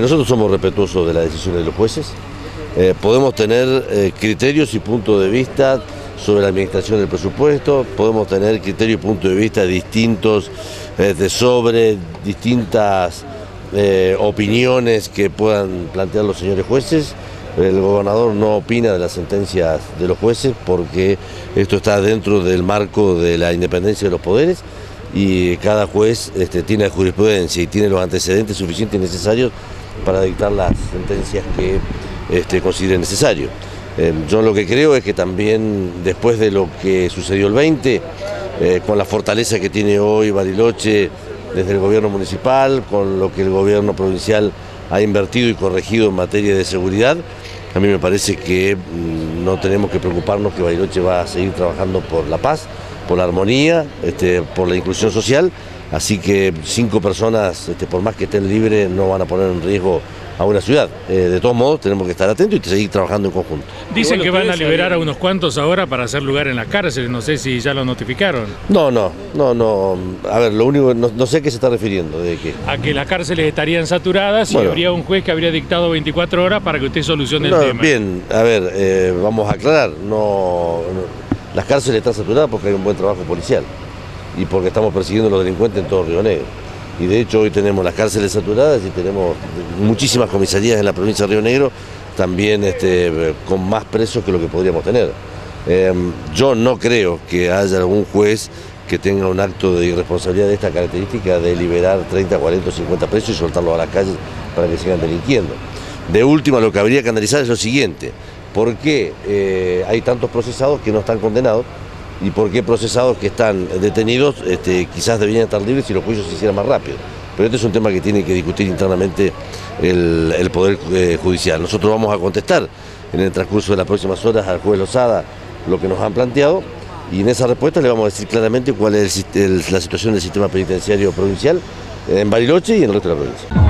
Nosotros somos respetuosos de las decisiones de los jueces, podemos tener criterios y puntos de vista sobre la administración del presupuesto, podemos tener criterios y puntos de vista distintos sobre distintas opiniones que puedan plantear los señores jueces. El gobernador no opina de las sentencias de los jueces porque esto está dentro del marco de la independencia de los poderes y cada juez tiene la jurisprudencia y tiene los antecedentes suficientes y necesarios para dictar las sentencias que considere necesario. Yo lo que creo es que también después de lo que sucedió el 20, con la fortaleza que tiene hoy Bariloche desde el gobierno municipal, con lo que el gobierno provincial ha invertido y corregido en materia de seguridad, a mí me parece que no tenemos que preocuparnos que Bariloche va a seguir trabajando por la paz, por la armonía, por la inclusión social, así que 5 personas, por más que estén libres, no van a poner en riesgo a una ciudad. De todos modos, tenemos que estar atentos y seguir trabajando en conjunto. Dicen que van a liberar a unos cuantos ahora para hacer lugar en las cárceles, no sé si ya lo notificaron. No. A ver, lo único, no sé a qué se está refiriendo. ¿De qué? A que las cárceles estarían saturadas y habría un juez que habría dictado 24 horas para que usted solucione el tema. Bien, a ver, vamos a aclarar, las cárceles están saturadas porque hay un buen trabajo policial y porque estamos persiguiendo a los delincuentes en todo Río Negro. Y de hecho hoy tenemos las cárceles saturadas y tenemos muchísimas comisarías en la provincia de Río Negro, también con más presos que lo que podríamos tener. Yo no creo que haya algún juez que tenga un acto de irresponsabilidad de esta característica de liberar 30, 40 o 50 presos y soltarlos a las calles para que sigan delinquiendo. De última, lo que habría que analizar es lo siguiente: ¿por qué hay tantos procesados que no están condenados? ¿Y por qué procesados que están detenidos quizás deberían estar libres si los juicios se hicieran más rápido? Pero este es un tema que tiene que discutir internamente el Poder Judicial. Nosotros vamos a contestar en el transcurso de las próximas horas al juez Lozada lo que nos han planteado y en esa respuesta le vamos a decir claramente cuál es la situación del sistema penitenciario provincial en Bariloche y en el resto de la provincia.